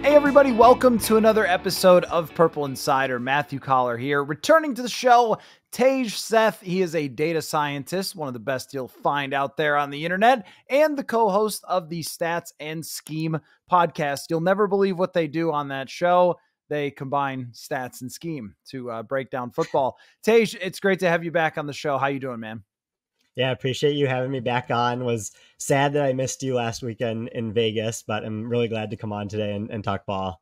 Hey everybody, welcome to another episode of Purple Insider. Matthew Coller here. Returning to the show, Tej Seth. He is a data scientist, one of the best you'll find out there on the internet, and the co-host of the Stats and Scheme podcast. You'll never believe what they do on that show. They combine stats and scheme to break down football. Tej, it's great to have you back on the show. How you doing, man? Yeah, I appreciate you having me back on. Was sad that I missed you last weekend in Vegas, but I'm really glad to come on today and talk ball.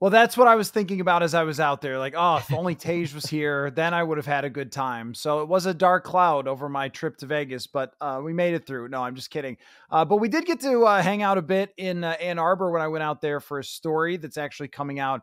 Well, that's what I was thinking about as I was out there. Like, oh, if only Tej was here, then I would have had a good time. So it was a dark cloud over my trip to Vegas, but we made it through. No, I'm just kidding. But we did get to hang out a bit in Ann Arbor when I went out there for a story that's actually coming out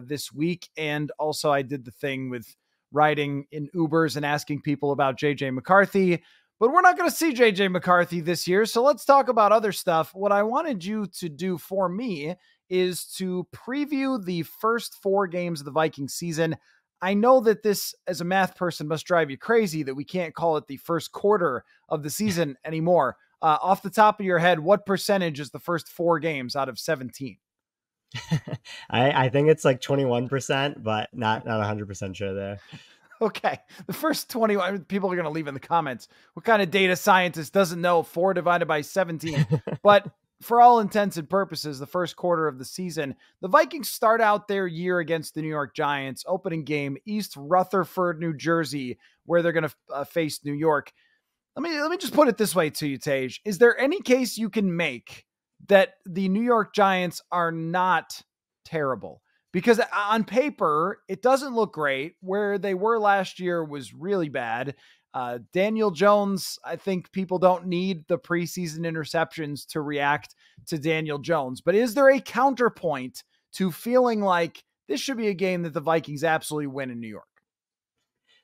this week. And also I did the thing with riding in Ubers and asking people about JJ McCarthy. But we're not going to see JJ McCarthy this year. So let's talk about other stuff. What I wanted you to do for me is to preview the first 4 games of the Vikings season. I know that this, as a math person, must drive you crazy that we can't call it the first quarter of the season anymore. Off the top of your head, what percentage is the first 4 games out of 17? I think it's like 21%, but not 100% sure there. Okay. The first 21 people are going to leave in the comments. What kind of data scientist doesn't know 4 divided by 17? But for all intents and purposes, the first quarter of the season, the Vikings start out their year against the New York Giants, opening game, East Rutherford, New Jersey, where they're going to face New York. Let me just put it this way to you, Tej. Is there any case you can make that the New York Giants are not terrible? Because on paper, it doesn't look great. Where they were last year was really bad. Daniel Jones, I think people don't need the preseason interceptions to react to Daniel Jones. But is there a counterpoint to feeling like this should be a game that the Vikings absolutely win in New York?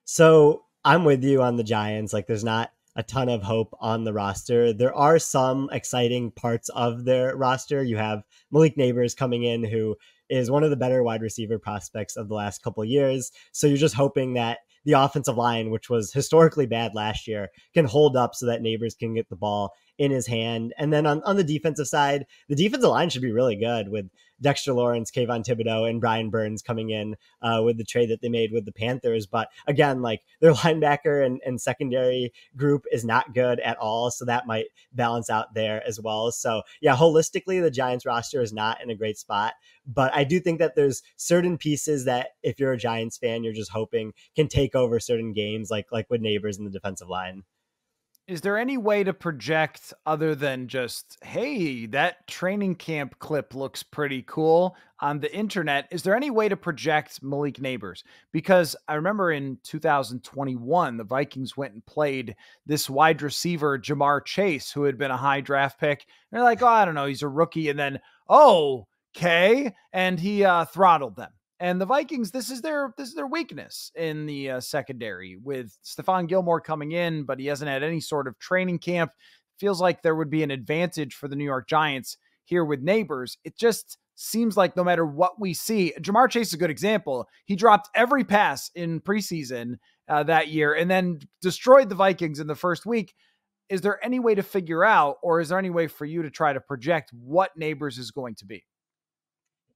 So I'm with you on the Giants. Like, there's not a ton of hope on the roster. There are some exciting parts of their roster. You have Malik Nabers coming in, who is one of the better wide receiver prospects of the last couple of years. So you're just hoping that the offensive line, which was historically bad last year, can hold up so that Nabers can get the ball in his hand. And then on the defensive side, the defensive line should be really good with Dexter Lawrence, Kayvon Thibodeau, and Brian Burns coming in with the trade that they made with the Panthers. But again, like, their linebacker and secondary group is not good at all. So that might balance out there as well. So yeah, holistically, the Giants roster is not in a great spot. But I do think that there's certain pieces that, if you're a Giants fan, you're just hoping can take over certain games, like with Nabers in the defensive line. Is there any way to project other than just, hey, that training camp clip looks pretty cool on the internet? Is there any way to project Malik Nabers? Because I remember in 2021, the Vikings went and played this wide receiver, Jamar Chase, who had been a high draft pick. And they're like, oh, I don't know, he's a rookie. And then, oh, okay. And he throttled them. And the Vikings, this is their weakness in the secondary, with Stephon Gilmore coming in, but he hasn't had any sort of training camp. Feels like there would be an advantage for the New York Giants here with Nabers. It just seems like no matter what we see, Jamar Chase is a good example. He dropped every pass in preseason that year and then destroyed the Vikings in the first week. Is there any way to figure out, or is there any way for you to try to project what Nabers is going to be?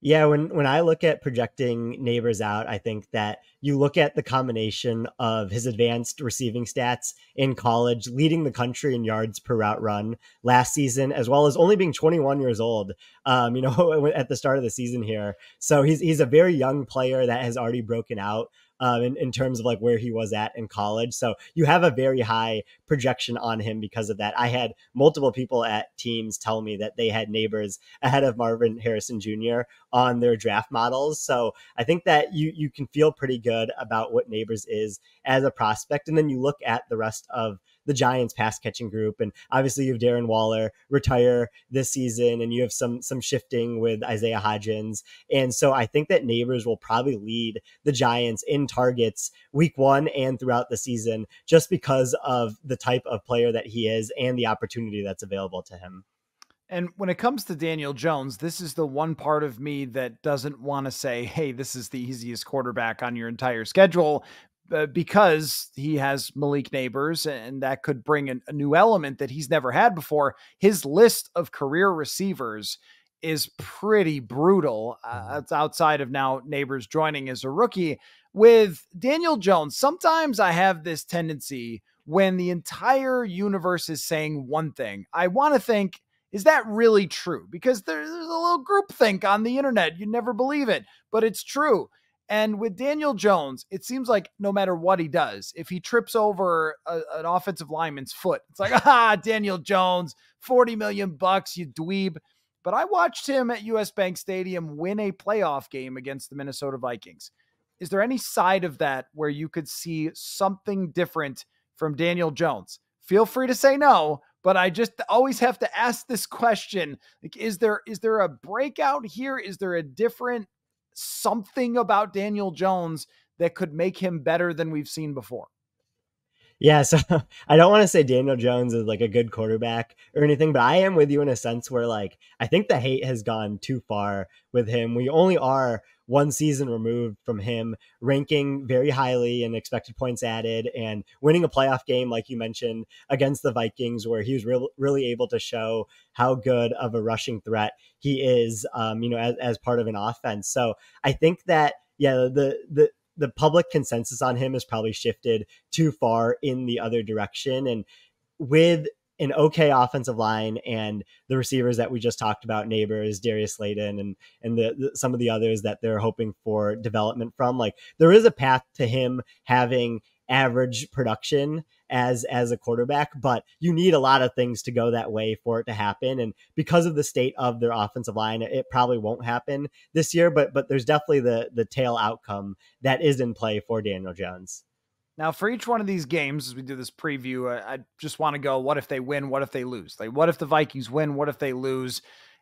Yeah, when I look at projecting Nabers out, I think that you look at the combination of his advanced receiving stats in college, leading the country in yards per route run last season, as well as only being 21 years old, at the start of the season here. So he's a very young player that has already broken out in terms of like where he was at in college. So you have a very high projection on him because of that. I had multiple people at teams tell me that they had Nabers ahead of Marvin Harrison Jr. on their draft models. So I think that you can feel pretty good about what Nabers is as a prospect. And then you look at the rest of the Giants pass catching group. And obviously you have Darren Waller retire this season, and you have some shifting with Isaiah Hodgins. And so I think that Nabers will probably lead the Giants in targets week 1 and throughout the season, just because of the type of player that he is and the opportunity that's available to him. And when it comes to Daniel Jones, this is the one part of me that doesn't want to say, hey, this is the easiest quarterback on your entire schedule, because he has Malik Nabers, and that could bring a new element that he's never had before. His list of career receivers is pretty brutal. It's outside of now Neighbors joining as a rookie. With Daniel Jones, sometimes I have this tendency when the entire universe is saying one thing, I want to think, is that really true? Because there's a little groupthink on the internet. You never believe it, but it's true. And with Daniel Jones, it seems like no matter what he does, if he trips over an offensive lineman's foot, it's like, Daniel Jones, 40 million bucks, you dweeb. But I watched him at US Bank Stadium win a playoff game against the Minnesota Vikings. Is there any side of that where you could see something different from Daniel Jones? Feel free to say no, but I just always have to ask this question. Like, is there a breakout here? Is there a different something about Daniel Jones that could make him better than we've seen before? Yeah, so I don't want to say Daniel Jones is like a good quarterback or anything, but I am with you in a sense where like I think the hate has gone too far with him. We only are one season removed from him ranking very highly in expected points added and winning a playoff game, like you mentioned, against the Vikings, where he was really able to show how good of a rushing threat he is, as part of an offense. So I think that, yeah, the public consensus on him has probably shifted too far in the other direction. And with an okay offensive line and the receivers that we just talked about, Neighbors, Darius Slayton, and the some of the others that they're hoping for development from, like there is a path to him having average production as a quarterback, but you need a lot of things to go that way for it to happen. And because of the state of their offensive line, it probably won't happen this year, but there's definitely the tail outcome that is in play for Daniel Jones. Now, for each one of these games, as we do this preview, I just want to go, what if they win? What if they lose? Like, what if the Vikings win? What if they lose?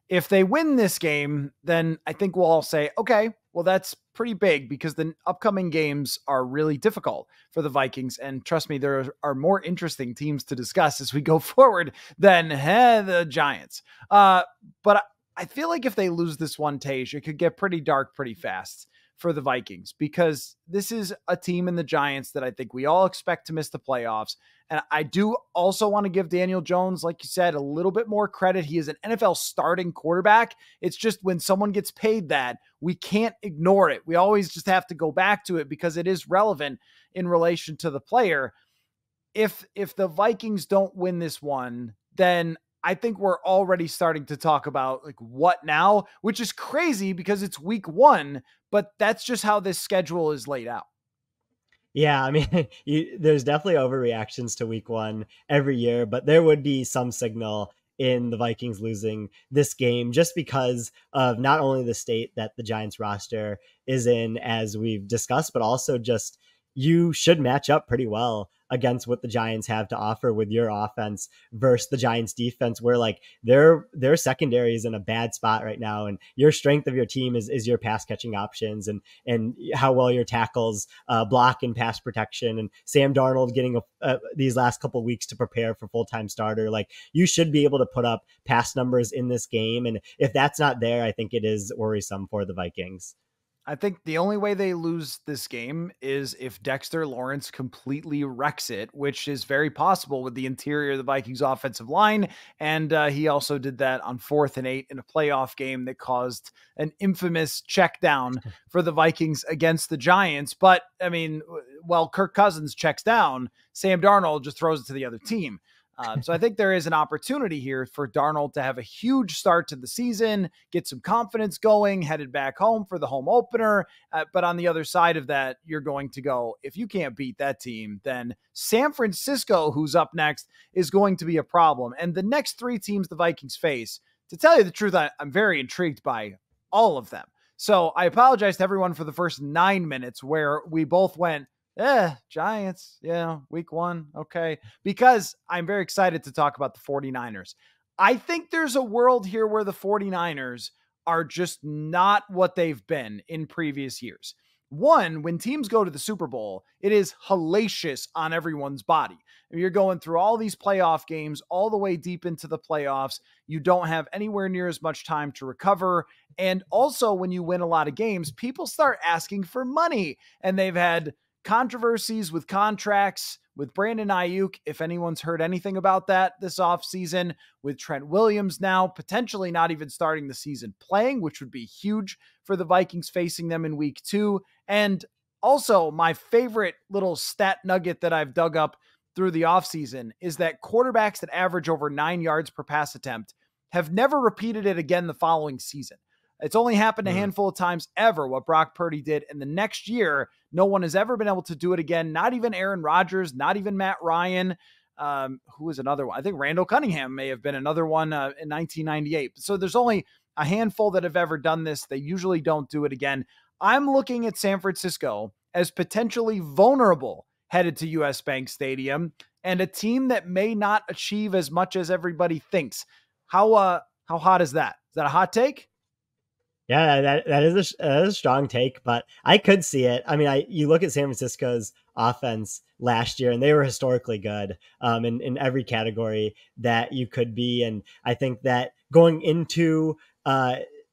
If they win this game, then I think we'll all say, okay, well, that's pretty big because the upcoming games are really difficult for the Vikings. And trust me, there are more interesting teams to discuss as we go forward than the Giants. But I feel like if they lose this one, Tej, it could get pretty dark pretty fast for the Vikings, because this is a team in the Giants that I think we all expect to miss the playoffs. And I do also want to give Daniel Jones, like you said, a little bit more credit. He is an NFL starting quarterback. It's just when someone gets paid that, we can't ignore it. We always just have to go back to it because it is relevant in relation to the player. If the Vikings don't win this one, then I think we're already starting to talk about like what now, which is crazy because it's week 1, but that's just how this schedule is laid out. Yeah, I mean, there's definitely overreactions to week 1 every year, but there would be some signal in the Vikings losing this game just because of not only the state that the Giants roster is in, as we've discussed, but also just you should match up pretty well against what the Giants have to offer with your offense versus the Giants defense, where like their secondary is in a bad spot right now. And your strength of your team is your pass catching options and how well your tackles block and pass protection, and Sam Darnold getting these last couple of weeks to prepare for full-time starter. Like you should be able to put up pass numbers in this game. And if that's not there, I think it is worrisome for the Vikings. I think the only way they lose this game is if Dexter Lawrence completely wrecks it, which is very possible with the interior of the Vikings offensive line. And he also did that on 4th and 8 in a playoff game that caused an infamous check down for the Vikings against the Giants. But I mean, while Kirk Cousins checks down, Sam Darnold just throws it to the other team. So I think there is an opportunity here for Darnold to have a huge start to the season, get some confidence going, headed back home for the home opener. But on the other side of that, you're going to go, if you can't beat that team, then San Francisco, who's up next, is going to be a problem. And the next 3 teams the Vikings face, to tell you the truth, I'm very intrigued by all of them. So I apologize to everyone for the first 9 minutes where we both went, Giants, week 1. Okay. Because I'm very excited to talk about the 49ers. I think there's a world here where the 49ers are just not what they've been in previous years. One, when teams go to the Super Bowl, it is hellacious on everyone's body. You're going through all these playoff games all the way deep into the playoffs. You don't have anywhere near as much time to recover. And also when you win a lot of games, people start asking for money, and they've had controversies with contracts with Brandon Ayuk, if anyone's heard anything about that this offseason, with Trent Williams now potentially not even starting the season playing, which would be huge for the Vikings facing them in week 2. And also, my favorite little stat nugget that I've dug up through the offseason is that quarterbacks that average over 9 yards per pass attempt have never repeated it again the following season. It's only happened a handful of times ever, what Brock Purdy did. And the next year, no one has ever been able to do it again. Not even Aaron Rodgers, not even Matt Ryan. Who was another one? I think Randall Cunningham may have been another one in 1998. So there's only a handful that have ever done this. They usually don't do it again. I'm looking at San Francisco as potentially vulnerable headed to US Bank Stadium and a team that may not achieve as much as everybody thinks. How hot is that? Is that a hot take? Yeah, that is a strong take, but I could see it. I mean, you look at San Francisco's offense last year, and they were historically good in every category that you could be. And I think that going into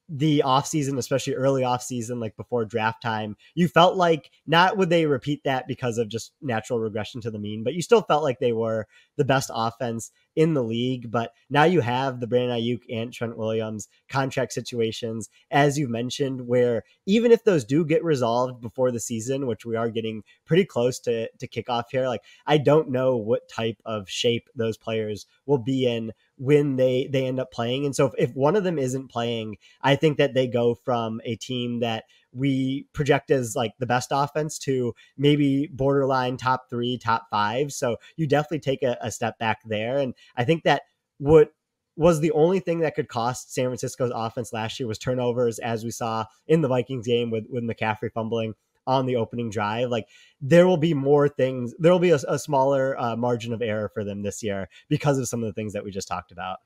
the offseason, especially early offseason, like before draft time, you felt like not would they repeat that because of just natural regression to the mean, but you still felt like they were the best offense in the league. But now you have the Brandon Ayuk and Trent Williams contract situations, as you mentioned, where even if those do get resolved before the season, which we are getting pretty close to kickoff here, like I don't know what type of shape those players will be in when they end up playing. And so if one of them isn't playing, I think that they go from a team that we project as like the best offense to maybe borderline top 3, top 5. So you definitely take a step back there. And I think that what was the only thing that could cost San Francisco's offense last year was turnovers, as we saw in the Vikings game with McCaffrey fumbling on the opening drive. Like there will be more things. There will be a smaller margin of error for them this year because of some of the things that we just talked about.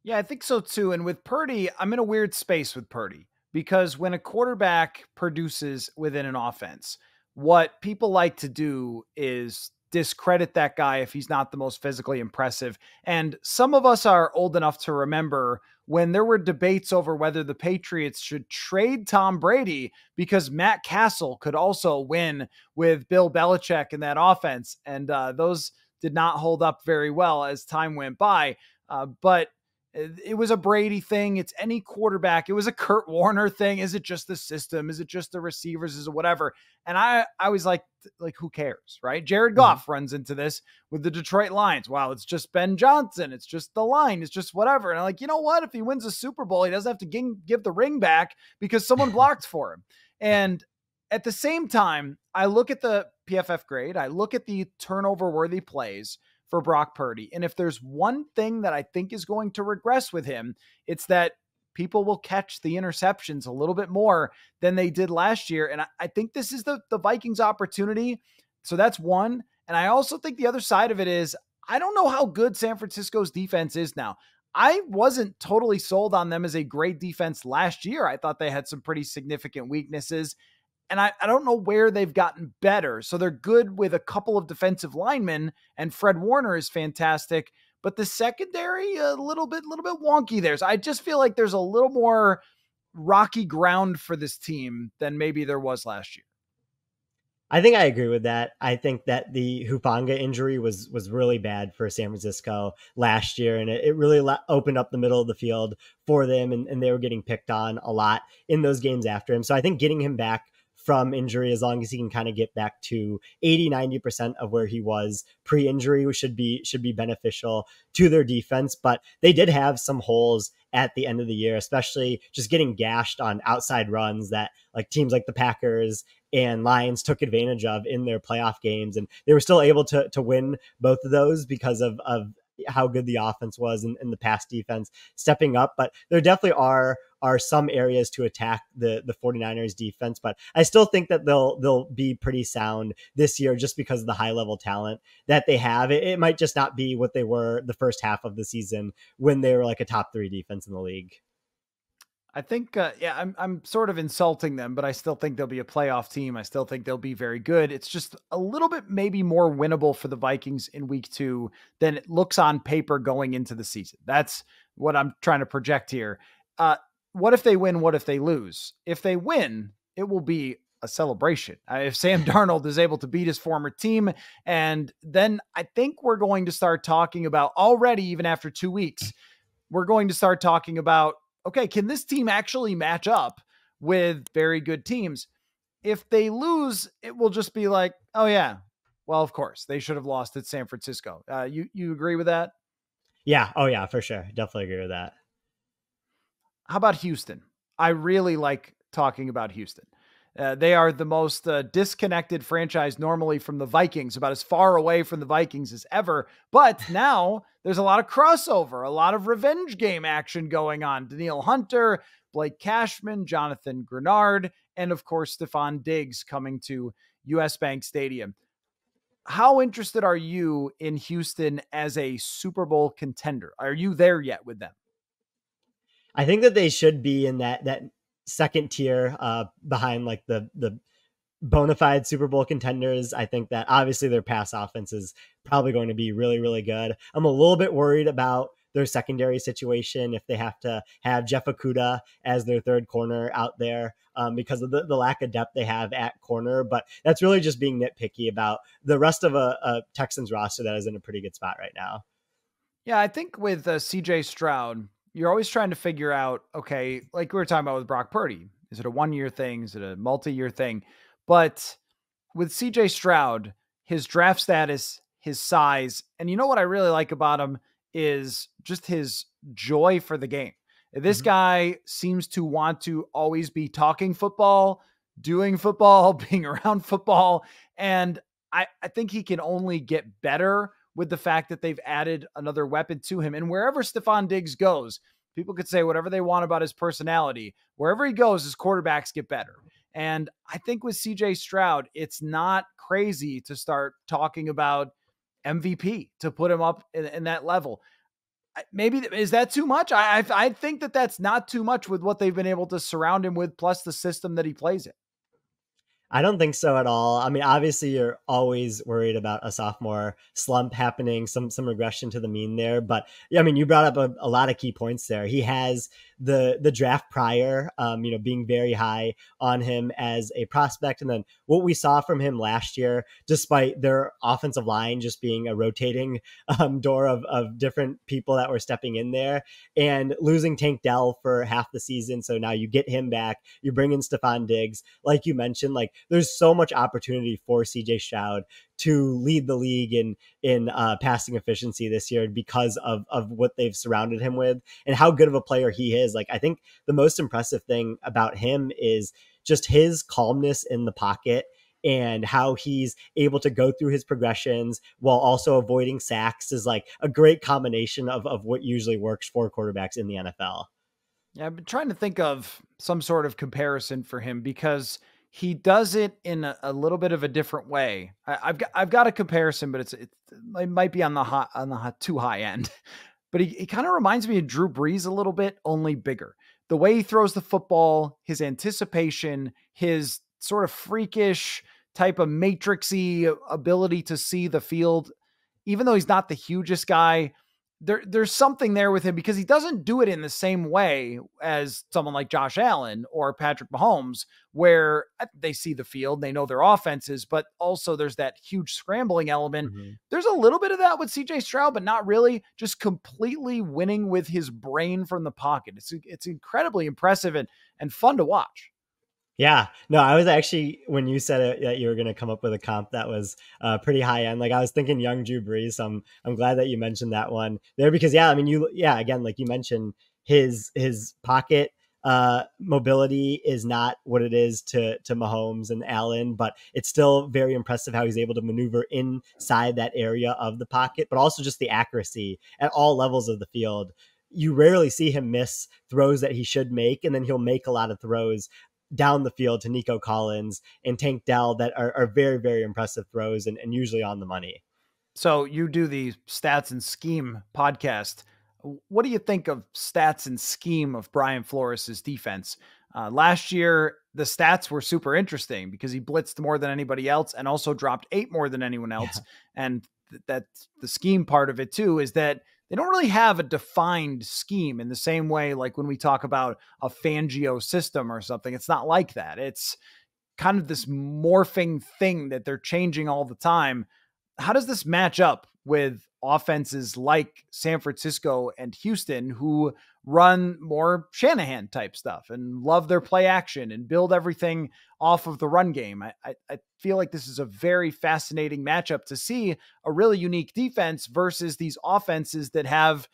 Yeah, I think so too. And with Purdy, I'm in a weird space with Purdy because when a quarterback produces within an offense, what people like to do is discredit that guy if he's not the most physically impressive. And some of us are old enough to remember when there were debates over whether the Patriots should trade Tom Brady because Matt Castle could also win with Bill Belichick in that offense. And those did not hold up very well as time went by. But it was a Brady thing. It's any quarterback. It was a Kurt Warner thing. Is it just the system? Is it just the receivers? Is it whatever? And I was like, who cares, right? Jared Goff runs into this with the Detroit Lions. Wow, it's just Ben Johnson. It's just the line. It's just whatever. And I'm like, you know what? If he wins a Super Bowl, he doesn't have to give the ring back because someone blocked for him. And at the same time, I look at the PFF grade. I look at the turnover-worthy plays for Brock Purdy. And if there's one thing that I think is going to regress with him, it's that people will catch the interceptions a little bit more than they did last year. And I think this is the Vikings' opportunity. So that's one. And I also think the other side of it is, I don't know how good San Francisco's defense is now. I wasn't totally sold on them as a great defense last year. I thought they had some pretty significant weaknesses. And I don't know where they've gotten better. So they're good with a couple of defensive linemen, and Fred Warner is fantastic. But the secondary, a little bit wonky there. So I just feel like there's a little more rocky ground for this team than maybe there was last year. I think I agree with that. I think that the Hufanga injury was really bad for San Francisco last year, and it really opened up the middle of the field for them, and they were getting picked on a lot in those games after him. So I think getting him back from injury, as long as he can kind of get back to 80-90% of where he was pre-injury, should be beneficial to their defense. But they did have some holes at the end of the year, especially just getting gashed on outside runs that like teams like the Packers and Lions took advantage of in their playoff games. And they were still able to win both of those because of how good the offense was and the pass defense stepping up. But there definitely are some areas to attack the 49ers defense, but I still think that they'll be pretty sound this year just because of the high level talent that they have. It might just not be what they were the first half of the season when they were like a top 3 defense in the league. I think, I'm sort of insulting them, but I still think they'll be a playoff team. I still think they'll be very good. It's just a little bit maybe more winnable for the Vikings in week 2 than it looks on paper going into the season. That's what I'm trying to project here. What if they win? What if they lose? If they win, it will be a celebration. If Sam Darnold is able to beat his former team, and then I think we're going to start talking about already, even after 2 weeks, we're going to start talking about, okay, can this team actually match up with very good teams? If they lose, it will just be like, oh yeah, well, of course they should have lost at San Francisco. You agree with that? Yeah. Oh yeah, for sure. Definitely agree with that. How about Houston? I really like talking about Houston. They are the most disconnected franchise normally from the Vikings, about as far away from the Vikings as ever. But now there's a lot of crossover, a lot of revenge game action going on. Danielle Hunter, Blake Cashman, Jonathan Grenard, and of course, Stephon Diggs coming to US Bank Stadium. How interested are you in Houston as a Super Bowl contender? Are you there yet with them? I think that they should be in that second tier behind like the bona fide Super Bowl contenders. I think that obviously their pass offense is probably going to be really, really good. I'm a little bit worried about their secondary situation if they have to have Jeff Okudah as their third corner out there because of the lack of depth they have at corner. But that's really just being nitpicky about the rest of a Texans roster that is in a pretty good spot right now. Yeah, I think with CJ Stroud, you're always trying to figure out, okay, like we were talking about with Brock Purdy, is it a 1 year thing? Is it a multi-year thing? But with CJ Stroud, his draft status, his size, and you know what I really like about him is just his joy for the game. This Mm-hmm. guy seems to want to always be talking football, doing football, being around football. And I think he can only get better with the fact that they've added another weapon to him. And wherever Stephon Diggs goes, people could say whatever they want about his personality. Wherever he goes, his quarterbacks get better. And I think with CJ Stroud, it's not crazy to start talking about MVP to put him up in that level. Maybe is that too much? I think that that's not too much with what they've been able to surround him with, plus the system that he plays in. I don't think so at all. I mean, obviously, you're always worried about a sophomore slump happening, some regression to the mean there. But yeah, I mean, you brought up a lot of key points there. He has the draft prior, being very high on him as a prospect, and then what we saw from him last year, despite their offensive line just being a rotating door of different people that were stepping in there, and losing Tank Dell for half the season. So now you get him back. You bring in Stephon Diggs, like you mentioned, like there's so much opportunity for CJ Stroud to lead the league in passing efficiency this year because of what they've surrounded him with and how good of a player he is. Like, I think the most impressive thing about him is just his calmness in the pocket and how he's able to go through his progressions while also avoiding sacks is like a great combination of what usually works for quarterbacks in the NFL. Yeah, I've been trying to think of some sort of comparison for him because he does it in a little bit of a different way. I've got a comparison, but it might be on the too high end. But he kind of reminds me of Drew Brees a little bit, only bigger. The way he throws the football, his anticipation, his sort of freakish type of matrixy ability to see the field, even though he's not the hugest guy, there's something there with him because he doesn't do it in the same way as someone like Josh Allen or Patrick Mahomes, where they see the field, they know their offenses, but also there's that huge scrambling element. Mm-hmm. There's a little bit of that with CJ Stroud, but not really. Just completely winning with his brain from the pocket. It's incredibly impressive and fun to watch. Yeah, no, I was actually, when you said it, that you were going to come up with a comp that was pretty high end. Like I was thinking young Drew Brees. So I'm glad that you mentioned that one there because yeah, I mean again, like you mentioned, his pocket mobility is not what it is to Mahomes and Allen, but it's still very impressive how he's able to maneuver inside that area of the pocket, but also just the accuracy at all levels of the field. You rarely see him miss throws that he should make, and then he'll make a lot of throws down the field to Nico Collins and Tank Dell that are very, very impressive throws and usually on the money. So you do the stats and scheme podcast. What do you think of stats and scheme of Brian Flores' defense? Last year, the stats were super interesting because he blitzed more than anybody else and also dropped 8 more than anyone else. Yeah. And that's the scheme part of it too, is that they don't really have a defined scheme in the same way. Like when we talk about a Fangio system or something, it's not like that. kind of this morphing thing that they're changing all the time. How does this match up with offenses like San Francisco and Houston, who run more Shanahan type stuff and love their play action and build everything off of the run game? I feel like this is a very fascinating matchup to see a really unique defense versus these offenses that have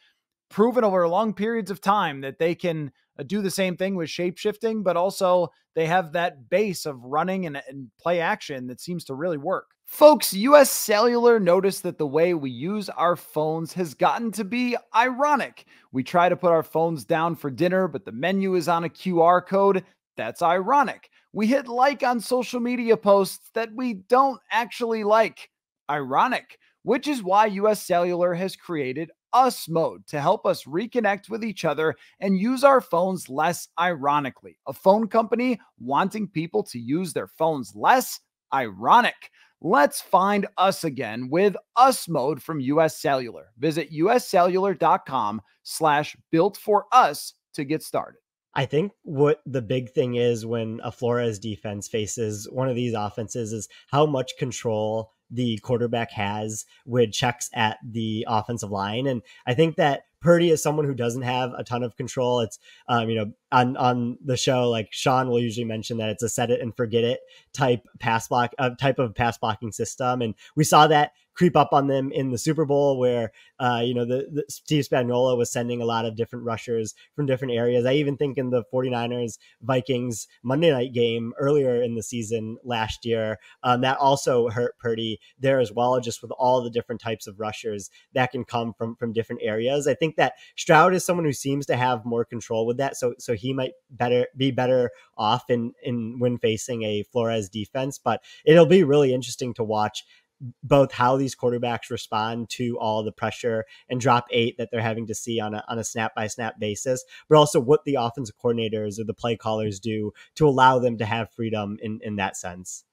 proven over long periods of time that they can do the same thing with shape shifting, but also they have that base of running and play action that seems to really work. Folks, US Cellular noticed that the way we use our phones has gotten to be ironic. We try to put our phones down for dinner, but the menu is on a QR code. That's ironic. We hit like on social media posts that we don't actually like. Ironic. Which is why US Cellular has created Us Mode to help us reconnect with each other and use our phones less ironically. A phone company wanting people to use their phones less? Ironic. Let's find us again with Us Mode from US Cellular. Visit uscellular.com/built for us to get started. I think what the big thing is when a Flores defense faces one of these offenses is how much control the quarterback has with checks at the offensive line. And I think that Purdy is someone who doesn't have a ton of control. It's, on the show, like Sean will usually mention that it's a set it and forget it type of pass blocking system. And we saw that creep up on them in the Super Bowl where, the Steve Spagnuolo was sending a lot of different rushers from different areas. I even think in the 49ers Vikings Monday night game earlier in the season last year, that also hurt Purdy there as well, just with all the different types of rushers that can come from different areas. I think that Stroud is someone who seems to have more control with that. So he might be better off in when facing a Flores defense, but it'll be really interesting to watch both how these quarterbacks respond to all the pressure and drop 8 that they're having to see on a snap by snap basis, but also what the offensive coordinators or the play callers do to allow them to have freedom in that sense.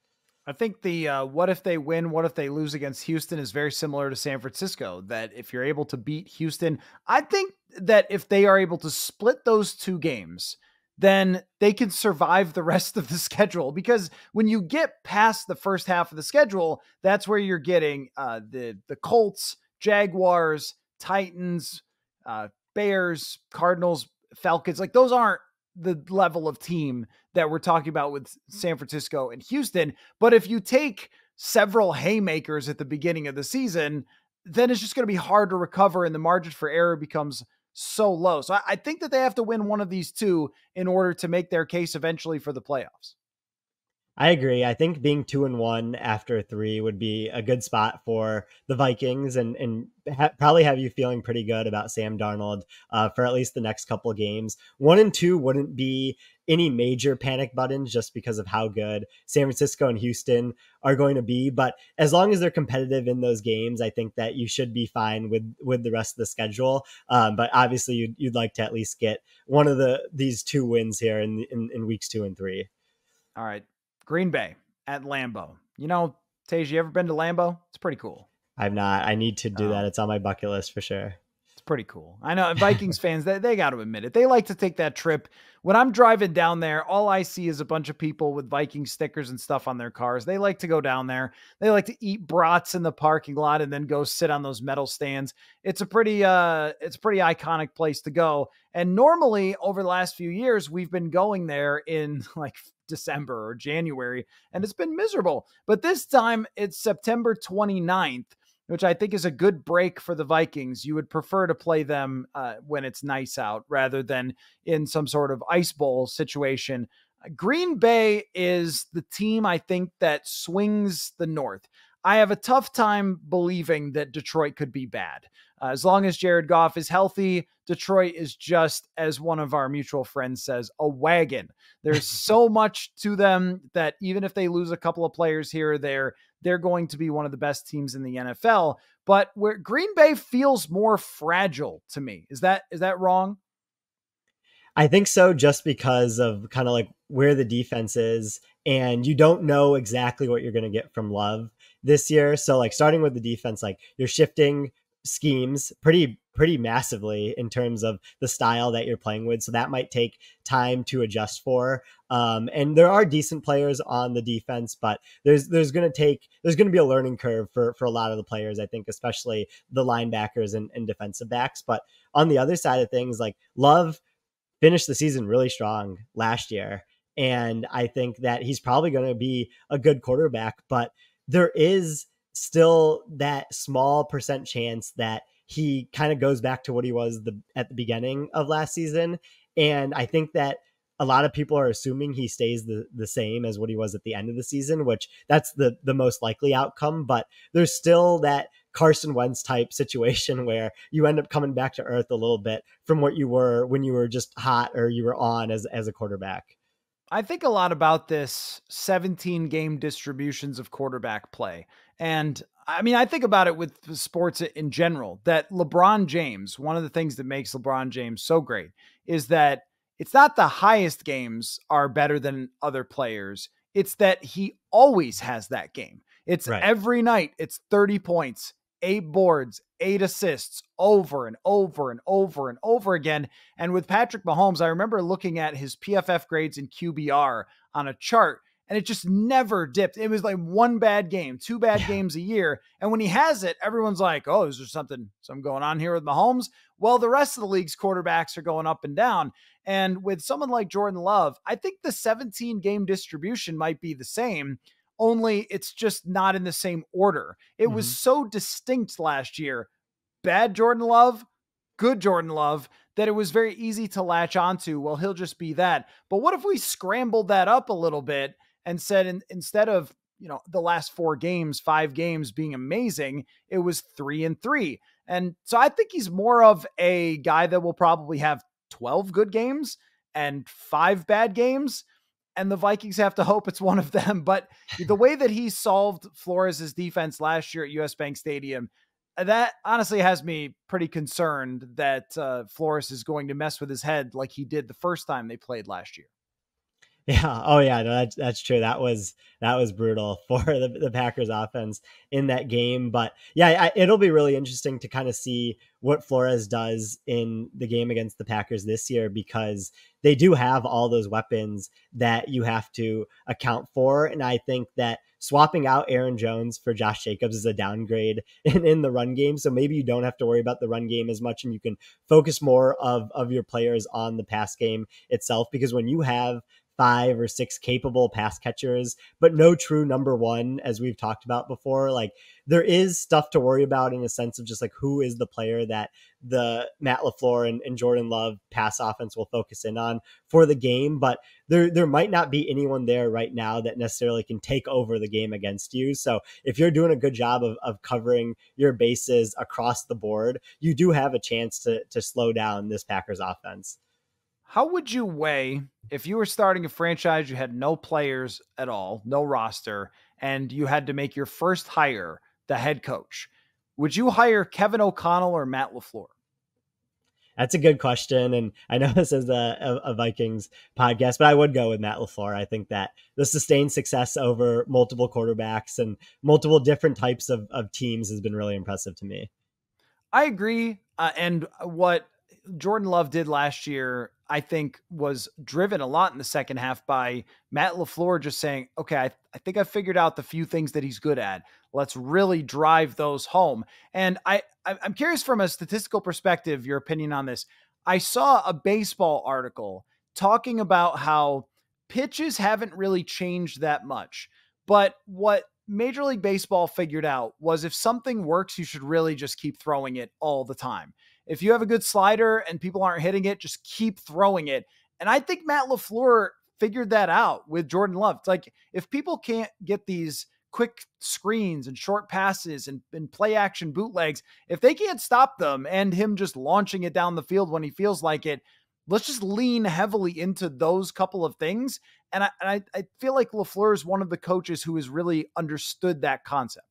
I think the what if they win, what if they lose against Houston is very similar to San Francisco, that if you're able to beat Houston, I think that if they are able to split those two games, then they can survive the rest of the schedule. Because when you get past the first half of the schedule, that's where you're getting the Colts, Jaguars, Titans, Bears, Cardinals, Falcons. Like those aren't the level of team that we're talking about with San Francisco and Houston. But if you take several haymakers at the beginning of the season, then it's just going to be hard to recover and the margin for error becomes so low. So I think that they have to win one of these two in order to make their case eventually for the playoffs. I agree. I think being 2-1 after 3 would be a good spot for the Vikings and probably have you feeling pretty good about Sam Darnold for at least the next couple of games. 1-2 wouldn't be any major panic buttons just because of how good San Francisco and Houston are going to be. But as long as they're competitive in those games, I think that you should be fine with the rest of the schedule. But obviously you'd like to at least get one of these 2 wins here in weeks 2 and 3. All right. Green Bay at Lambeau. Tej, you ever been to Lambeau? It's pretty cool. I've not. I need to do that. It's on my bucket list for sure. It's pretty cool. I know Vikings fans, they got to admit it. They like to take that trip. When I'm driving down there, all I see is a bunch of people with Viking stickers and stuff on their cars. They like to go down there. They like to eat brats in the parking lot and then go sit on those metal stands. It's a pretty iconic place to go. And normally over the last few years, we've been going there in like December or January, and it's been miserable. But this time it's September 29th, which I think is a good break for the Vikings. You would prefer to play them when it's nice out rather than in some sort of ice bowl situation. Green Bay is the team I think that swings the North. I have a tough time believing that Detroit could be bad. As long as Jared Goff is healthy, Detroit is just, as one of our mutual friends says, a wagon. There's so much to them that even if they lose a couple of players here or there, they're going to be one of the best teams in the NFL. But where Green Bay feels more fragile to me. Is that wrong? I think so, just because of kind of like where the defense is, and you don't know exactly what you're going to get from Love this year. So like starting with the defense, like you're shifting schemes pretty massively in terms of the style that you're playing with. So that might take time to adjust for. And there are decent players on the defense, but there's going to be a learning curve for a lot of the players, I think, especially the linebackers and defensive backs. But on the other side of things, like Love finished the season really strong last year. And I think that he's probably going to be a good quarterback, but there is still that small percent chance that he kind of goes back to what he was at the beginning of last season. And I think that a lot of people are assuming he stays the same as what he was at the end of the season, which that's the most likely outcome. But there's still that Carson Wentz type situation where you end up coming back to earth a little bit from what you were when you were just hot or you were on as a quarterback. I think a lot about this 17 game distributions of quarterback play. And I mean, I think about it with sports in general, that LeBron James, one of the things that makes LeBron James so great is that it's not the highest games are better than other players. It's that he always has that game. It's Right. every night, it's 30 points, 8 boards, 8 assists over and over and over and over again. And with Patrick Mahomes, I remember looking at his PFF grades in QBR on a chart, and it just never dipped. It was like one bad game, two bad games a year. And when he has it, everyone's like, oh, is there something going on here with Mahomes? Well, the rest of the league's quarterbacks are going up and down. And with someone like Jordan Love, I think the 17 game distribution might be the same, only it's just not in the same order. It was so distinct last year. Bad Jordan Love, good Jordan Love, that it was very easy to latch onto. Well, he'll just be that. But what if we scrambled that up a little bit and said, instead of, the last 5 games being amazing, it was 3-3. And so I think he's more of a guy that will probably have 12 good games and 5 bad games. And the Vikings have to hope it's one of them. But the way that he solved Flores' defense last year at US Bank Stadium, that honestly has me pretty concerned that Flores is going to mess with his head like he did the first time they played last year. Yeah. Oh yeah. No, that's true. That was brutal for the Packers offense in that game. But yeah, it'll be really interesting to kind of see what Flores does in the game against the Packers this year, because they do have all those weapons that you have to account for. And I think that swapping out Aaron Jones for Josh Jacobs is a downgrade in the run game. So maybe you don't have to worry about the run game as much, and you can focus more of your players on the pass game itself. Because when you have 5 or 6 capable pass catchers, but no true number one, as we've talked about before, like there is stuff to worry about in a sense of just like who is the player that the Matt LaFleur and Jordan Love pass offense will focus in on for the game. But there might not be anyone there right now that necessarily can take over the game against you. So if you're doing a good job of covering your bases across the board, you do have a chance to slow down this Packers offense. How would you weigh if you were starting a franchise, you had no players at all, no roster, and you had to make your first hire, the head coach? Would you hire Kevin O'Connell or Matt LaFleur? That's a good question. And I know this is a Vikings podcast, but I would go with Matt LaFleur. I think that the sustained success over multiple quarterbacks and multiple different types of teams has been really impressive to me. I agree. And what Jordan Love did last year, I think, was driven a lot in the second half by Matt LaFleur just saying, okay, I think I figured out the few things that he's good at. Let's really drive those home. And I'm curious from a statistical perspective, your opinion on this. I saw a baseball article talking about how pitches haven't really changed that much. But what Major League Baseball figured out was if something works, you should really just keep throwing it all the time. If you have a good slider and people aren't hitting it, just keep throwing it. And I think Matt LaFleur figured that out with Jordan Love. It's like, if people can't get these quick screens and short passes and play action bootlegs, if they can't stop them and him just launching it down the field when he feels like it, let's just lean heavily into those couple of things. And I feel like LaFleur is one of the coaches who has really understood that concept.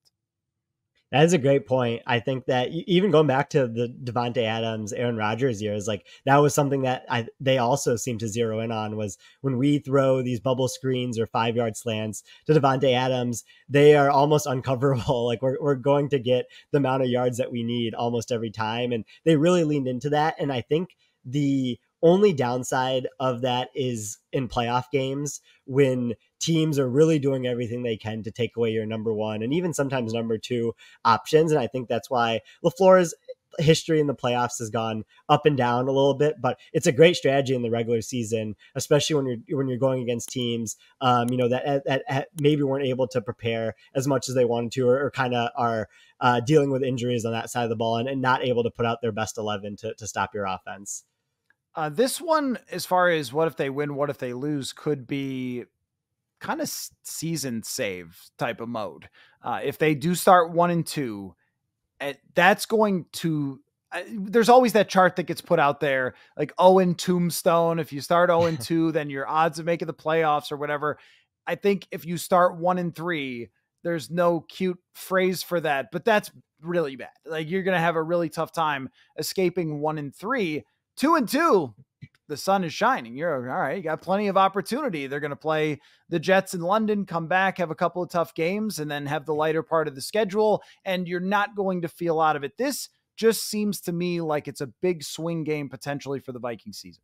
That is a great point. I think that even going back to the Devontae Adams, Aaron Rodgers years, like that was something that they also seem to zero in on, was when we throw these bubble screens or 5-yard slants to Devontae Adams, they are almost uncoverable. Like we're going to get the amount of yards that we need almost every time. And they really leaned into that. And I think the only downside of that is in playoff games when teams are really doing everything they can to take away your number one and even sometimes number two options. And I think that's why LaFleur's history in the playoffs has gone up and down a little bit, but it's a great strategy in the regular season, especially when you're going against teams, that maybe weren't able to prepare as much as they wanted to, or kind of are dealing with injuries on that side of the ball and not able to put out their best 11 to stop your offense. This one, as far as what if they win, what if they lose, could be kind of season save type of mode. If they do start 1-2, that's going to, there's always that chart that gets put out there, like Owen Tombstone. If you start 0-2, then your odds of making the playoffs or whatever. I think if you start 1-3, there's no cute phrase for that, but that's really bad. Like you're going to have a really tough time escaping 1-3. 2-2, the sun is shining. You're all right. You got plenty of opportunity. They're going to play the Jets in London, come back, have a couple of tough games, and then have the lighter part of the schedule. And you're not going to feel out of it. This just seems to me like it's a big swing game potentially for the Viking season.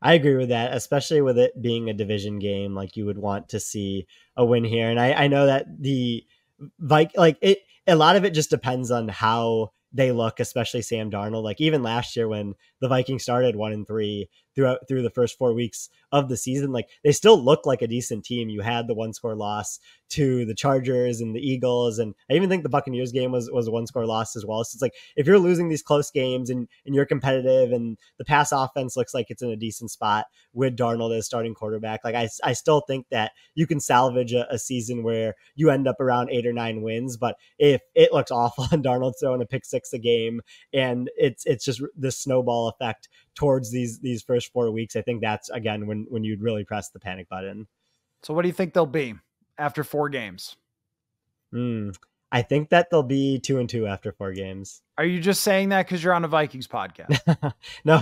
I agree with that, especially with it being a division game. Like you would want to see a win here. And I know that the a lot of it just depends on how they look, especially Sam Darnold. Like even last year when the Vikings started 1-3 through the first 4 weeks of the season, like they still look like a decent team. You had the 1-score loss to the Chargers and the Eagles, and I even think the Buccaneers game was a 1-score loss as well. So it's like if you're losing these close games and you're competitive and the pass offense looks like it's in a decent spot with Darnold as starting quarterback, like I still think that you can salvage a season where you end up around 8 or 9 wins. But if it looks awful and Darnold's throwing a pick six a game and it's just this snowball effect towards these first 4 weeks, I think that's again when you'd really press the panic button. So what do you think they'll be after 4 games? I think that they'll be 2-2 after 4 games. Are you just saying that because you're on a Vikings podcast? No,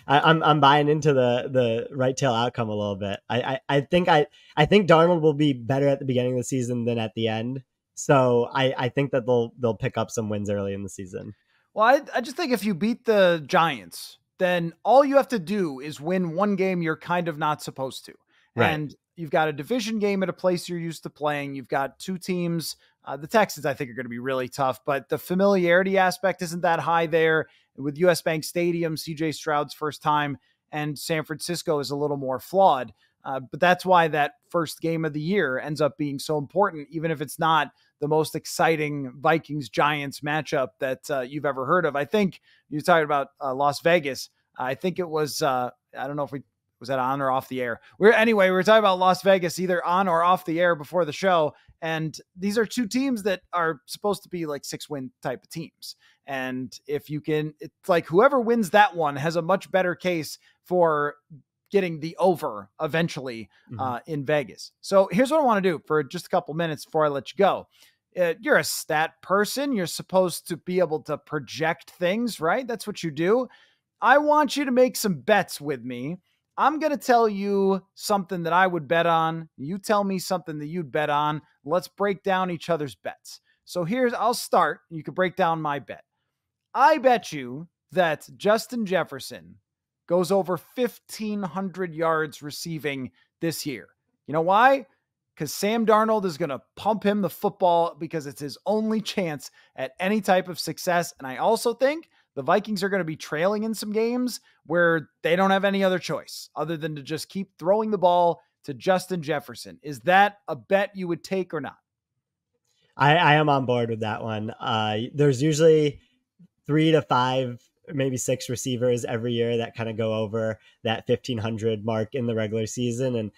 I'm buying into the right tail outcome a little bit. I think Darnold will be better at the beginning of the season than at the end. So I think that they'll pick up some wins early in the season. Well, I just think if you beat the Giants, then all you have to do is win one game you're kind of not supposed to. Right. And you've got a division game at a place you're used to playing. You've got 2 teams. The Texans, I think, are going to be really tough, but the familiarity aspect isn't that high there. With US Bank Stadium, CJ Stroud's first time, and San Francisco is a little more flawed. But that's why that first game of the year ends up being so important, even if it's not the most exciting Vikings-Giants matchup that you've ever heard of. I think you're talking about Las Vegas. I think it was, I don't know if was that on or off the air. We're talking about Las Vegas, either on or off the air before the show. And these are 2 teams that are supposed to be like 6-win type of teams. And if you can, it's like whoever wins that one has a much better case for getting the over eventually in Vegas. So here's what I want to do for just a couple minutes before I let you go. You're a stat person. You're supposed to be able to project things, right? That's what you do. I want you to make some bets with me. I'm going to tell you something that I would bet on. You tell me something that you'd bet on. Let's break down each other's bets. So I'll start. You can break down my bet. I bet you that Justin Jefferson goes over 1,500 yards receiving this year. You know why? Because Sam Darnold is going to pump him the football because it's his only chance at any type of success. And I also think the Vikings are going to be trailing in some games where they don't have any other choice other than to just keep throwing the ball to Justin Jefferson. Is that a bet you would take or not? I am on board with that one. There's usually 3 to 5, maybe 6 receivers every year that kind of go over that 1,500 mark in the regular season. And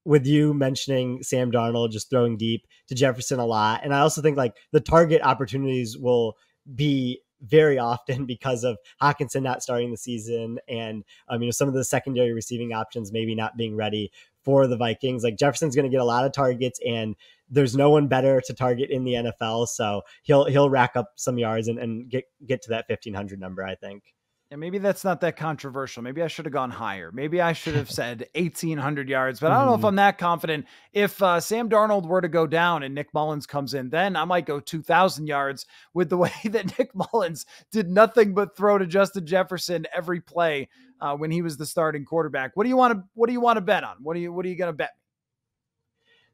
with you mentioning Sam Darnold just throwing deep to Jefferson a lot. And I also think like the target opportunities will be very often because of Hockenson not starting the season and some of the secondary receiving options maybe not being ready for the Vikings. Like Jefferson's going to get a lot of targets, and there's no one better to target in the NFL. So he'll rack up some yards and get to that 1,500 number, I think. And maybe that's not that controversial. Maybe I should have gone higher. Maybe I should have said 1,800 yards, but I don't know if Mhm. I'm that confident. If Sam Darnold were to go down and Nick Mullins comes in, then I might go 2,000 yards with the way that Nick Mullins did nothing but throw to Justin Jefferson every play when he was the starting quarterback. What do you want to bet on? What are you going to bet?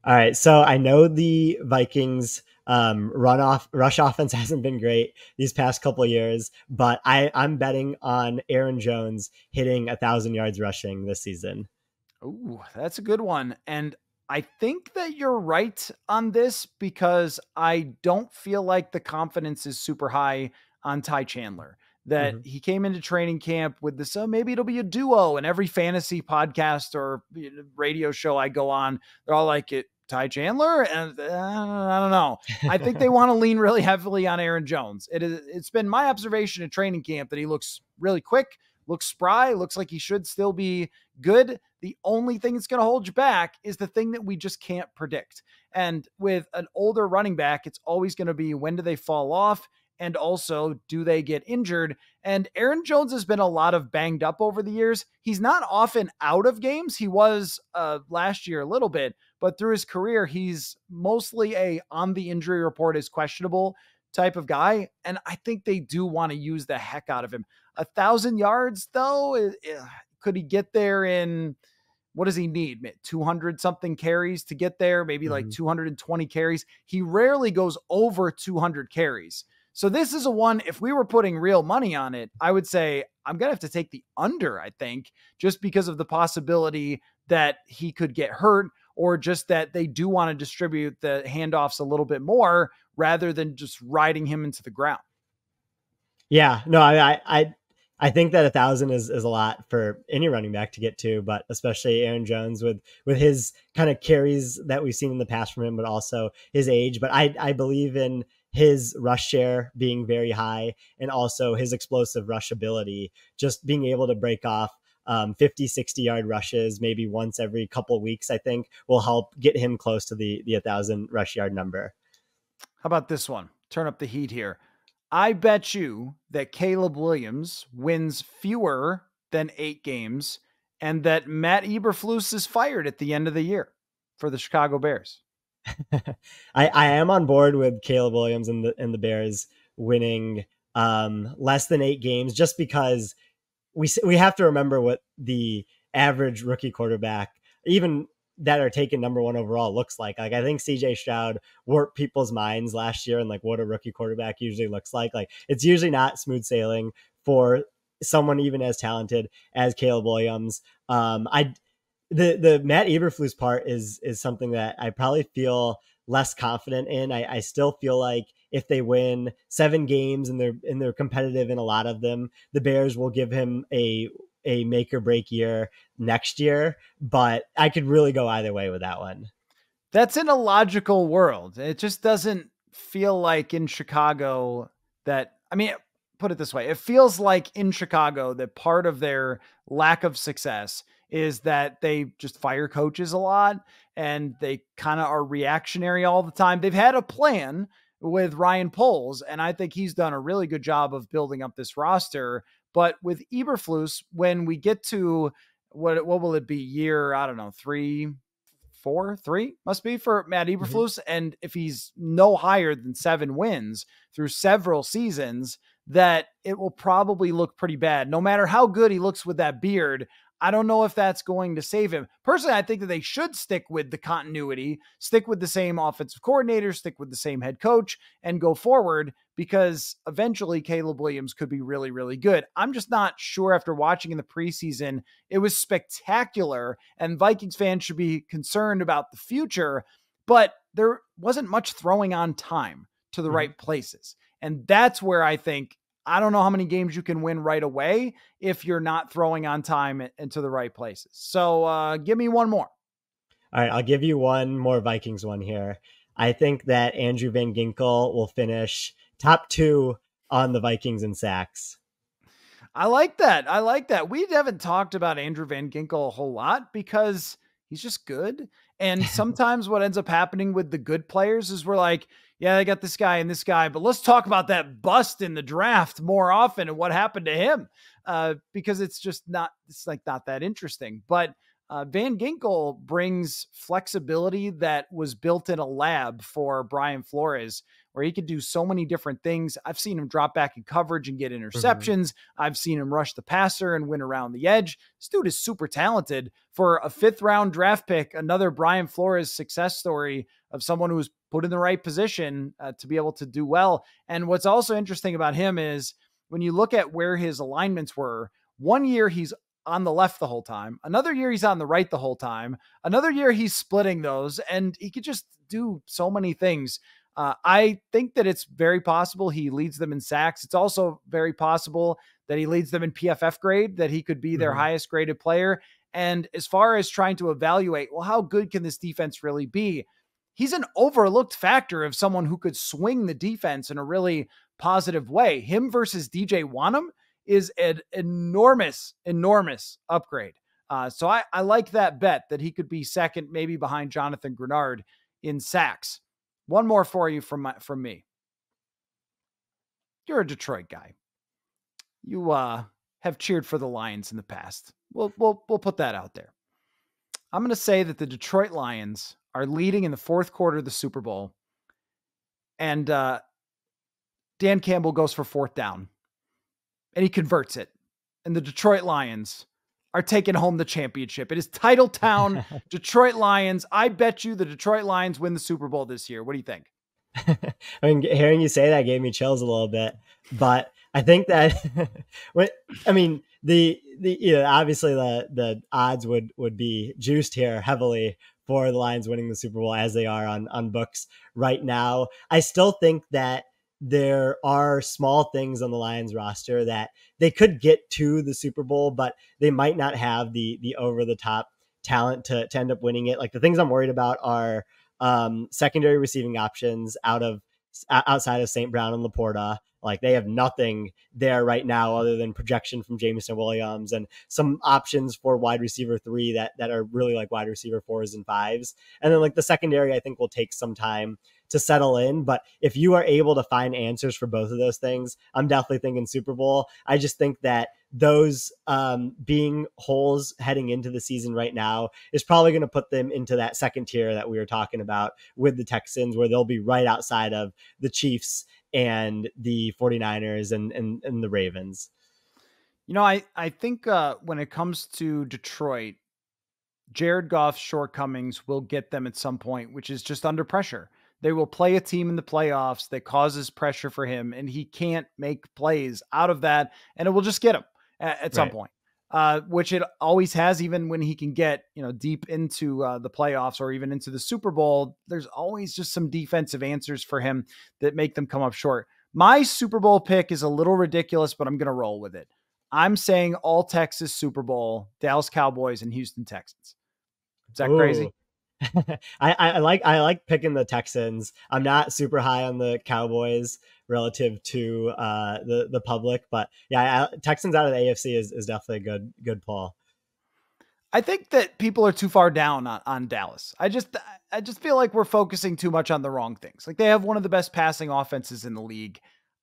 All right. So I know the Vikings rush offense hasn't been great these past couple of years, but I'm betting on Aaron Jones hitting 1,000 yards rushing this season. Ooh, that's a good one. And I think that you're right on this because I don't feel like the confidence is super high on Ty Chandler. That Mhm. he came into training camp with this, oh, maybe it'll be a duo. And every fantasy podcast or radio show I go on, they're all like, it Ty Chandler, and I don't know. I think they want to lean really heavily on Aaron Jones. It's been my observation at training camp that he looks really quick, looks spry, looks like he should still be good. The only thing that's going to hold you back is the thing that we just can't predict. And with an older running back, it's always going to be, when do they fall off? And also, do they get injured? And Aaron Jones has been a lot of banged up over the years. He's not often out of games. He was last year a little bit, but through his career, he's mostly a on the injury report is questionable type of guy. And I think they do want to use the heck out of him. 1,000 yards, though, could he get there in, what does he need? 200 something carries to get there, maybe like Mhm. 220 carries. He rarely goes over 200 carries. So this is a one, if we were putting real money on it, I would say I'm going to have to take the under, I think, just because of the possibility that he could get hurt, or just that they do want to distribute the handoffs a little bit more rather than just riding him into the ground. Yeah, no, I think that 1,000 is a lot for any running back to get to, but especially Aaron Jones with his kind of carries that we've seen in the past from him, but also his age. But I believe in his rush share being very high, and also his explosive rush ability, just being able to break off 50, 60-yard rushes maybe once every couple of weeks, I think will help get him close to the 1,000 rush yard number. How about this one? Turn up the heat here. I bet you that Caleb Williams wins fewer than 8 games and that Matt Eberflus is fired at the end of the year for the Chicago Bears. I am on board with Caleb Williams and the Bears winning less than 8 games, just because we have to remember what the average rookie quarterback, even that are taken number one overall, looks like. Like I think CJ Stroud warped people's minds last year and like what a rookie quarterback usually looks like. Like it's usually not smooth sailing for someone even as talented as Caleb Williams. I the Matt Eberflus part is something that I probably feel less confident in. I still feel like if they win 7 games and they're competitive in a lot of them, the Bears will give him a make or break year next year. But I could really go either way with that one. That's in a logical world. It just doesn't feel like in Chicago that, I mean, put it this way. It feels like in Chicago that part of their lack of success is that they just fire coaches a lot and they kind of are reactionary all the time. They've had a plan with Ryan Poles, and I think he's done a really good job of building up this roster. But with Eberflus, when we get to what will it be, year, I don't know, 3 must be for Matt Mhm. Eberflus. And if he's no higher than 7 wins through several seasons, that it will probably look pretty bad. No matter how good he looks with that beard, I don't know if that's going to save him. Personally, I think that they should stick with the continuity, stick with the same offensive coordinator, stick with the same head coach, and go forward, because eventually Caleb Williams could be really, really good. I'm just not sure after watching in the preseason. It was spectacular, and Vikings fans should be concerned about the future, but there wasn't much throwing on time to the Mhm. right places. And that's where I think, I don't know how many games you can win right away if you're not throwing on time into the right places. So give me one more. All right, I'll give you one more Vikings one here. I think that Andrew Van Ginkel will finish top 2 on the Vikings in sacks. I like that. I like that. We haven't talked about Andrew Van Ginkel a whole lot because He's just good. And sometimes what ends up happening with the good players is we're like, yeah, they got this guy and this guy, but let's talk about that bust in the draft more often and what happened to him, because it's just not, it's like not that interesting. But Van Ginkel brings flexibility that was built in a lab for Brian Flores, where he could do so many different things. I've seen him drop back in coverage and get interceptions. I've seen him rush the passer and win around the edge. This dude is super talented. For a 5th round draft pick, another Brian Flores success story of someone who was put in the right position to be able to do well. And what's also interesting about him is when you look at where his alignments were, one year he's on the left the whole time. Another year he's on the right the whole time. Another year he's splitting those, and he could just do so many things. I think that it's very possible he leads them in sacks. It's also very possible that he leads them in PFF grade, that he could be their highest graded player. And as far as trying to evaluate, well, how good can this defense really be? He's an overlooked factor of someone who could swing the defense in a really positive way. Him versus DJ Wanham is an enormous, enormous upgrade. So I like that bet that he could be second, maybe behind Jonathan Grenard in sacks. One more for you from me. You're a Detroit guy. You have cheered for the Lions in the past. We'll put that out there. I'm going to say that the Detroit Lions are leading in the 4th quarter of the Super Bowl, and Dan Campbell goes for 4th down, and he converts it. And the Detroit Lions are taking home the championship. It is Titletown Detroit Lions. I bet you the Detroit Lions win the Super Bowl this year. What do you think? I mean, hearing you say that gave me chills a little bit, but I think that obviously the odds would be juiced here heavily for the Lions winning the Super Bowl, as they are on books right now. I still think that there are small things on the Lions roster that they could get to the Super Bowl, but they might not have the over the top talent to end up winning it. Like, the things I'm worried about are secondary receiving options outside of St. Brown and Laporta. Like, they have nothing there right now other than projection from Jameson Williams and some options for wide receiver 3 that are really like wide receiver 4s and 5s. And then, like, the secondary, I think, will take some time to settle in. But if you are able to find answers for both of those things, I'm definitely thinking Super Bowl. I just think that those being holes heading into the season right now is probably going to put them into that second tier that we were talking about with the Texans, where they'll be right outside of the Chiefs and the 49ers and the Ravens. You know, I think when it comes to Detroit, Jared Goff's shortcomings will get them at some point, which is just under pressure. They will play a team in the playoffs that causes pressure for him, and he can't make plays out of that, and it will just get him at some point, which it always has. Even when he can get, deep into the playoffs or even into the Super Bowl, there's always just some defensive answers for him that make them come up short. My Super Bowl pick is a little ridiculous, but I'm going to roll with it. I'm saying all Texas Super Bowl, Dallas Cowboys and Houston Texans. Is that crazy? I like picking the Texans. I'm not super high on the Cowboys relative to the public, but yeah, Texans out of the AFC is definitely a good pull. I think that people are too far down on Dallas. I just feel like we're focusing too much on the wrong things. Like, they have one of the best passing offenses in the league.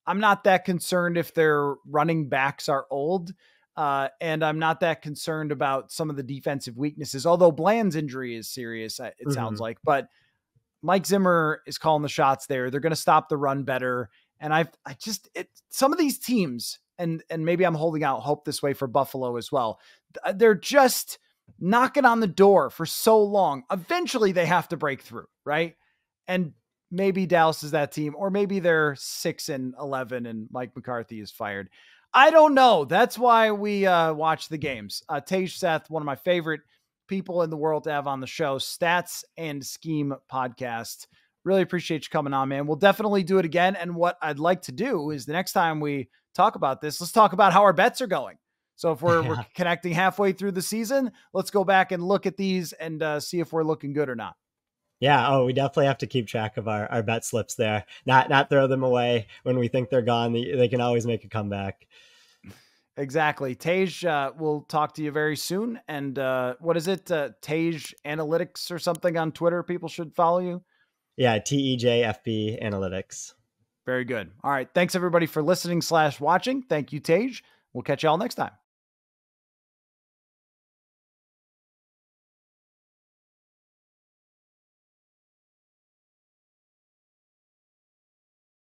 I'm not that concerned if their running backs are old. And I'm not that concerned about some of the defensive weaknesses, although Bland's injury is serious, it sounds like. But Mike Zimmer is calling the shots there. They're going to stop the run better. And some of these teams, and maybe I'm holding out hope this way for Buffalo as well, they're just knocking on the door for so long. Eventually they have to break through, right? And maybe Dallas is that team, or maybe they're 6-11 and Mike McCarthy is fired. I don't know. That's why we watch the games. Tej Seth, one of my favorite people in the world to have on the show, Stats and Scheme podcast. Really appreciate you coming on, man. We'll definitely do it again. And what I'd like to do is the next time we talk about this, let's talk about how our bets are going. So if we're connecting halfway through the season, let's go back and look at these and see if we're looking good or not. Yeah. Oh, we definitely have to keep track of our bet slips there. Not throw them away when we think they're gone. They can always make a comeback. Exactly. Tej, we'll talk to you very soon. And what is it? Tej Analytics or something on Twitter. People should follow you. Yeah, TEJFB Analytics. Very good. All right. Thanks everybody for listening/watching. Thank you, Tej. We'll catch you all next time.